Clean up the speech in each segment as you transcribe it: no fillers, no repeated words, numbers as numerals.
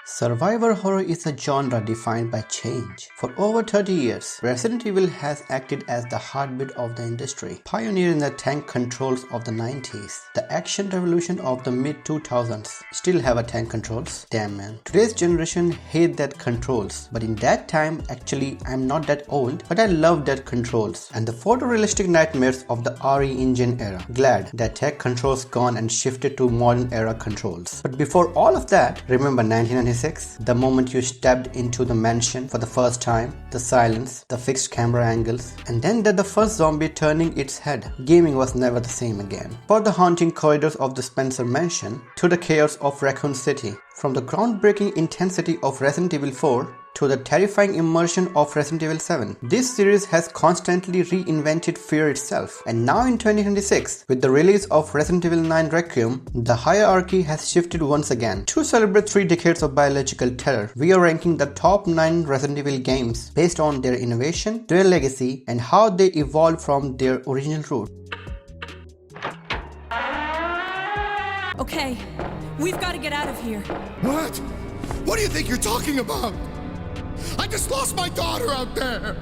Survivor horror is a genre defined by change. For over 30 years, Resident Evil has acted as the heartbeat of the industry, pioneering the tank controls of the 90s. The action revolution of the mid-2000s still have a tank controls. Damn man. Today's generation hate that controls, but in that time, actually I'm not that old, but I love that controls and the photorealistic nightmares of the RE engine era. Glad that tech controls gone and shifted to modern era controls. But before all of that, remember 1996? The moment you stepped into the mansion for the first time, the silence, the fixed camera angles, and then the first zombie turning its head. Gaming was never the same again. For the haunting corridors of the Spencer mansion to the chaos of Raccoon City, from the groundbreaking intensity of Resident Evil 4 to the terrifying immersion of Resident Evil 7. This series has constantly reinvented fear itself, and now in 2026, with the release of Resident Evil 9 Requiem, the hierarchy has shifted once again. To celebrate 3 decades of biological terror, we are ranking the top 9 Resident Evil games based on their innovation, their legacy, and how they evolved from their original root. Okay, we've got to get out of here. What? What do you think you're talking about? I just lost my daughter out there!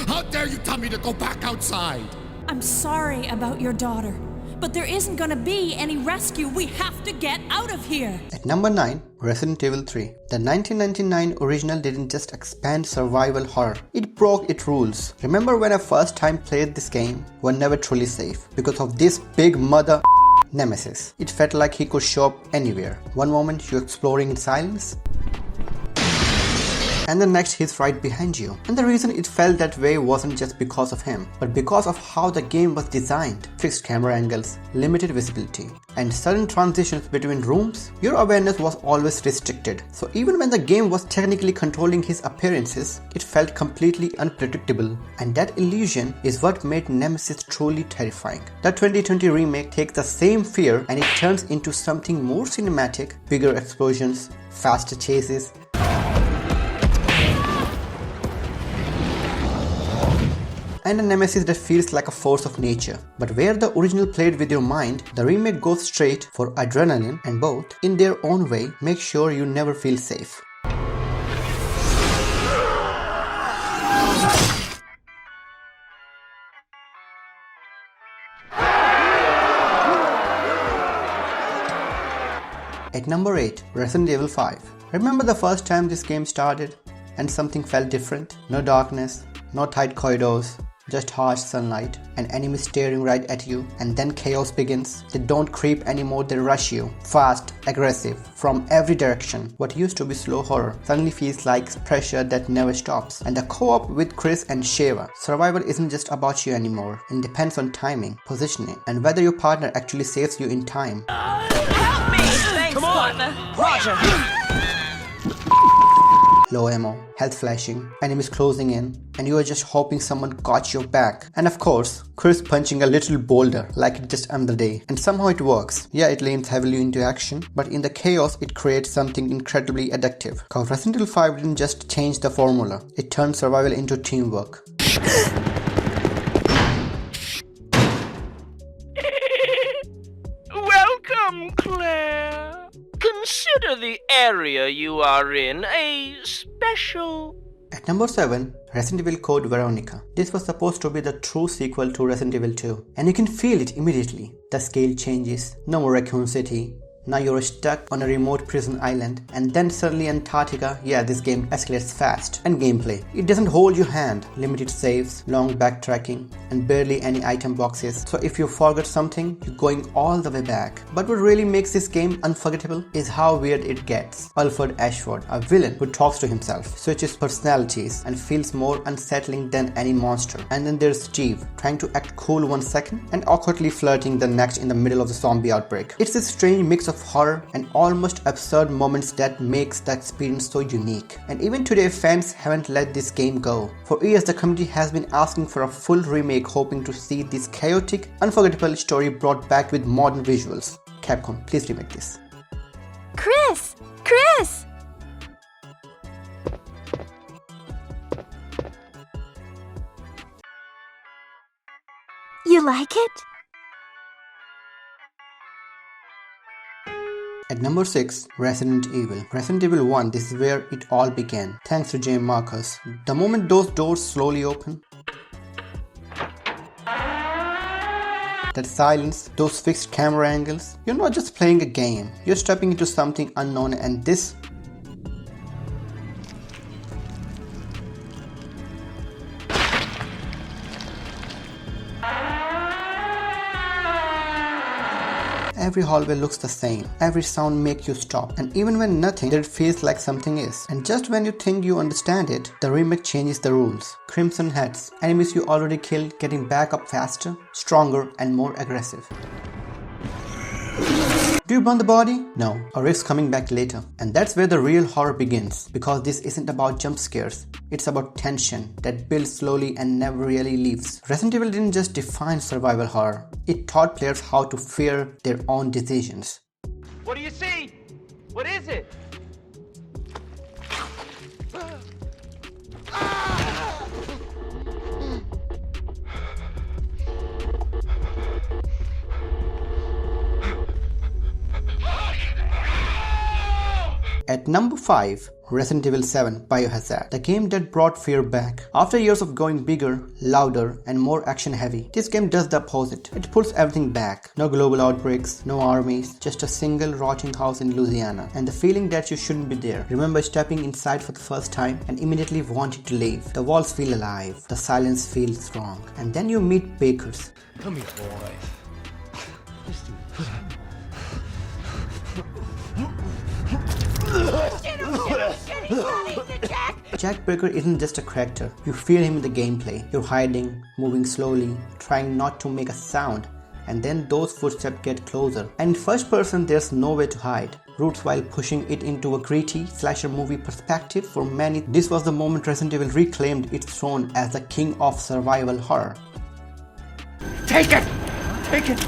How dare you tell me to go back outside? I'm sorry about your daughter, but there isn't gonna be any rescue. We have to get out of here! At number 9, Resident Evil 3. The 1999 original didn't just expand survival horror, it broke its rules. Remember when I first time played this game? Were never truly safe because of this big mother Nemesis. It felt like he could show up anywhere. One moment you're exploring in silence, and the next he's right behind you. And the reason it felt that way wasn't just because of him, but because of how the game was designed. Fixed camera angles, limited visibility, and sudden transitions between rooms. Your awareness was always restricted. So even when the game was technically controlling his appearances, it felt completely unpredictable. And that illusion is what made Nemesis truly terrifying. The 2020 remake takes the same fear and it turns into something more cinematic, bigger explosions, faster chases, and a nemesis that feels like a force of nature. But where the original played with your mind, the remake goes straight for adrenaline, and both, in their own way, make sure you never feel safe. At number 8, Resident Evil 5. Remember the first time this game started and something felt different? No darkness, no tight corridors, just harsh sunlight, and enemies staring right at you, and then chaos begins. They don't creep anymore, they rush you. Fast, aggressive, from every direction. What used to be slow horror suddenly feels like pressure that never stops. And the co-op with Chris and Sheva. Survival isn't just about you anymore. It depends on timing, positioning, and whether your partner actually saves you in time. Help me! Thanks, partner. Roger. Low ammo, health flashing, enemies closing in, and you are just hoping someone got your back. And of course, Chris punching a little boulder like it just another day. And somehow it works. Yeah, it leans heavily into action, but in the chaos it creates something incredibly addictive. Cause Resident Evil 5 didn't just change the formula, it turned survival into teamwork. Welcome, Claire. Consider the area you are in a special... At number 7, Resident Evil Code Veronica. This was supposed to be the true sequel to Resident Evil 2, and you can feel it immediately. The scale changes, no more Raccoon City. Now you're stuck on a remote prison island, and then suddenly Antarctica. Yeah, this game escalates fast. And gameplay. It doesn't hold your hand. Limited saves, long backtracking, and barely any item boxes. So if you forgot something, you're going all the way back. But what really makes this game unforgettable is how weird it gets. Alfred Ashford, a villain who talks to himself, switches personalities, and feels more unsettling than any monster. And then there's Steve, trying to act cool one second, and awkwardly flirting the next in the middle of the zombie outbreak. It's a strange mix of horror and almost absurd moments that makes the experience so unique. And even today fans haven't let this game go. For years the community has been asking for a full remake, hoping to see this chaotic, unforgettable story brought back with modern visuals. Capcom, please remake this. Chris! Chris! You like it? At number 6, Resident Evil. Resident Evil 1, this is where it all began, thanks to J. Marcus. The moment those doors slowly open, that silence, those fixed camera angles, you're not just playing a game, you're stepping into something unknown, and this every hallway looks the same, every sound makes you stop, and even when nothing, there it feels like something is. And just when you think you understand it, the remake changes the rules. Crimson heads, enemies you already killed getting back up faster, stronger and more aggressive. Do you burn the body? No, a risk coming back later. And that's where the real horror begins, because this isn't about jump scares, it's about tension that builds slowly and never really leaves. Resident Evil didn't just define survival horror, it taught players how to fear their own decisions. What do you see? What is it? At number 5, Resident Evil 7 Biohazard, the game that brought fear back. After years of going bigger, louder and more action heavy, this game does the opposite. It pulls everything back. No global outbreaks, no armies, just a single rotting house in Louisiana, and the feeling that you shouldn't be there. Remember stepping inside for the first time and immediately wanting to leave. The walls feel alive, the silence feels wrong, and then you meet Bakers. Come here, boy. Let's do this. Jack Baker isn't just a character, you feel him in the gameplay. You're hiding, moving slowly, trying not to make a sound, and then those footsteps get closer. And in first person there's no way to hide. Roots while pushing it into a gritty slasher movie perspective, for many this was the moment Resident Evil reclaimed its throne as the king of survival horror. Take it! Take it!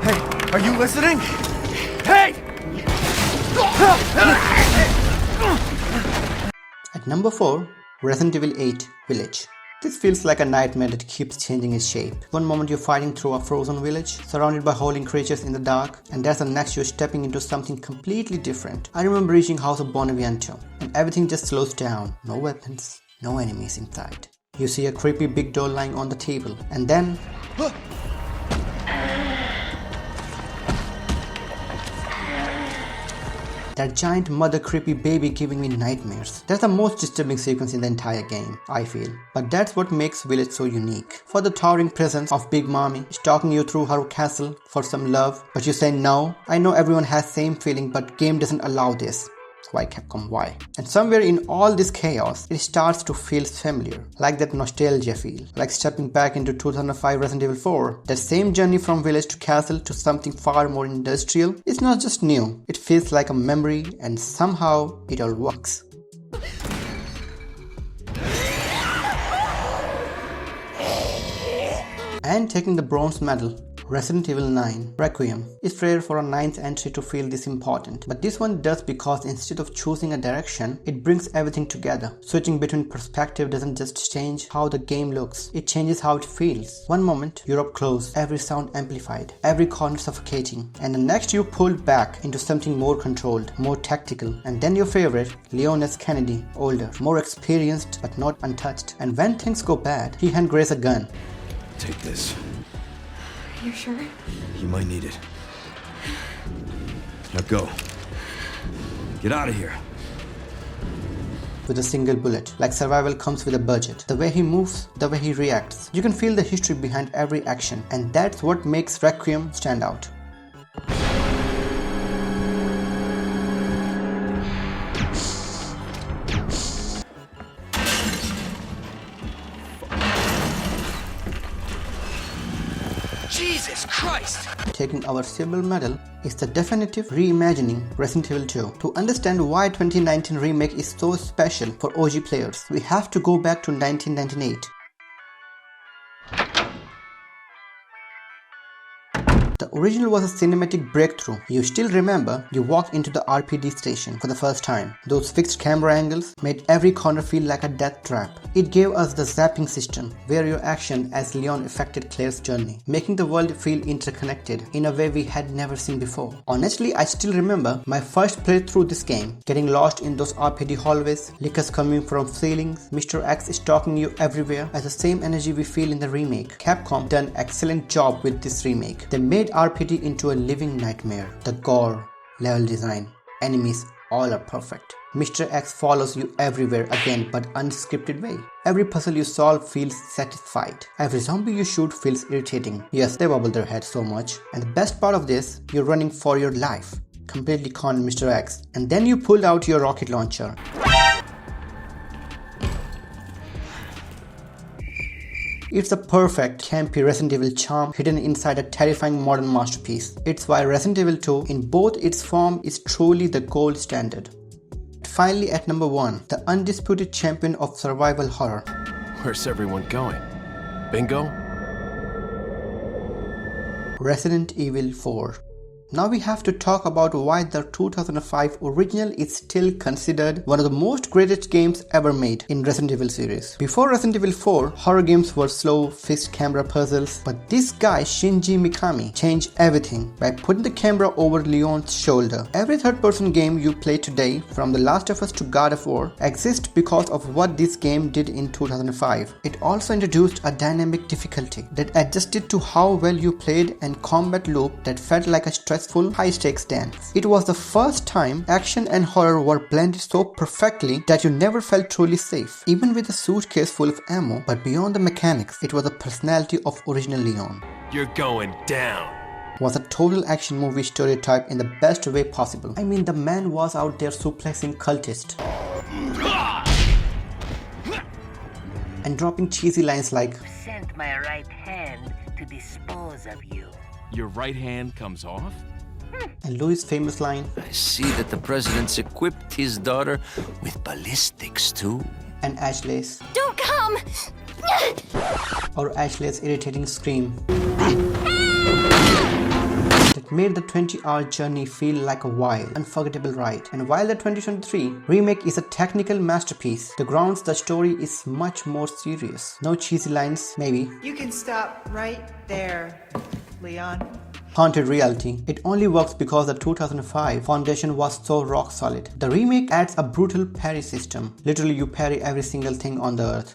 Hey, are you listening? Hey! At number 4, Resident Evil 8 Village. This feels like a nightmare that keeps changing its shape. One moment you're fighting through a frozen village, surrounded by howling creatures in the dark, and there's the next you're stepping into something completely different. I remember reaching House of Bonaviento, and everything just slows down. No weapons, no enemies inside. You see a creepy big doll lying on the table, and then that giant mother creepy baby giving me nightmares. That's the most disturbing sequence in the entire game, I feel. But that's what makes Village so unique. For the towering presence of Big Mommy stalking you through her castle for some love, but you say no. I know everyone has same feeling, but game doesn't allow this. Why Capcom, why? And somewhere in all this chaos, it starts to feel familiar, like that nostalgia feel, like stepping back into 2005 Resident Evil 4. That same journey from village to castle to something far more industrial. It's not just new, it feels like a memory, and somehow it all works. And taking the bronze medal, Resident Evil 9 Requiem. It's rare for a 9th entry to feel this important, but this one does, because instead of choosing a direction, it brings everything together. Switching between perspective doesn't just change how the game looks, it changes how it feels. One moment, you're up close, every sound amplified, every corner suffocating, and the next you pulled back into something more controlled, more tactical, and then your favorite, Leon S. Kennedy, older, more experienced, but not untouched. And when things go bad, he hand Grace a gun. Take this. You sure? You might need it. Now go. Get out of here. With a single bullet, like survival comes with a budget. The way he moves, the way he reacts, you can feel the history behind every action, and that's what makes Requiem stand out. Jesus Christ! Taking our silver medal is the definitive reimagining Resident Evil 2. To understand why 2019 Remake is so special for OG players, we have to go back to 1998. The original was a cinematic breakthrough. You still remember you walked into the RPD station for the first time. Those fixed camera angles made every corner feel like a death trap. It gave us the zapping system, where your action as Leon affected Claire's journey, making the world feel interconnected in a way we had never seen before. Honestly, I still remember my first playthrough this game, getting lost in those RPD hallways, liquors coming from ceilings, Mr. X stalking you everywhere, as the same energy we feel in the remake. Capcom done an excellent job with this remake. They made RPD into a living nightmare. The gore, level design, enemies, all are perfect. Mr. X follows you everywhere again, but unscripted way. Every puzzle you solve feels satisfied. Every zombie you shoot feels irritating. Yes, they wobble their head so much. And the best part of this, you're running for your life. Completely conned Mr. X. And then you pulled out your rocket launcher. It's a perfect, campy Resident Evil charm hidden inside a terrifying modern masterpiece. It's why Resident Evil 2, in both its form, is truly the gold standard. Finally at number 1, the undisputed champion of survival horror. Where's everyone going? Bingo? Resident Evil 4. Now we have to talk about why the 2005 original is still considered one of the most greatest games ever made in Resident Evil series. Before Resident Evil 4, horror games were slow, fixed camera puzzles, but this guy Shinji Mikami changed everything by putting the camera over Leon's shoulder. Every third-person game you play today, from The Last of Us to God of War, exists because of what this game did in 2005. It also introduced a dynamic difficulty that adjusted to how well you played and combat loop that felt like a stressful high-stakes dance. It was the first time action and horror were blended so perfectly that you never felt truly safe, even with a suitcase full of ammo. But beyond the mechanics, it was the personality of original Leon. You're going down. Was a total action movie stereotype in the best way possible. I mean, the man was out there suplexing cultists and dropping cheesy lines like, "Sent my right hand to dispose of you." Your right hand comes off? and Louis' famous line, I see that the president's equipped his daughter with ballistics too. and Ashley's, Don't come! or Ashley's irritating scream that made the 20-hour journey feel like a wild, unforgettable ride. And while the 2023 remake is a technical masterpiece, the grounds the story is much more serious. No cheesy lines, maybe. You can stop right there, Leon. Haunted reality. It only works because the 2005 foundation was so rock solid. The remake adds a brutal parry system. Literally, you parry every single thing on the earth.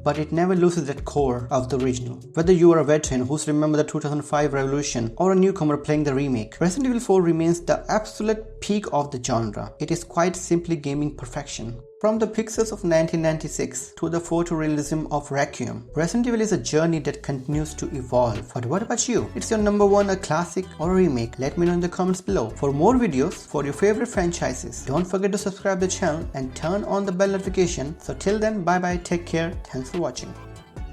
But it never loses that core of the original. Whether you are a veteran who's remembered the 2005 Revolution or a newcomer playing the remake, Resident Evil 4 remains the absolute peak of the genre. It is quite simply gaming perfection. From the pixels of 1996 to the photorealism of Requiem, Resident Evil is a journey that continues to evolve. But what about you? It's your number one a classic or a remake? Let me know in the comments below. For more videos for your favorite franchises, don't forget to subscribe the channel and turn on the bell notification. So till then, bye bye, take care, thanks for watching.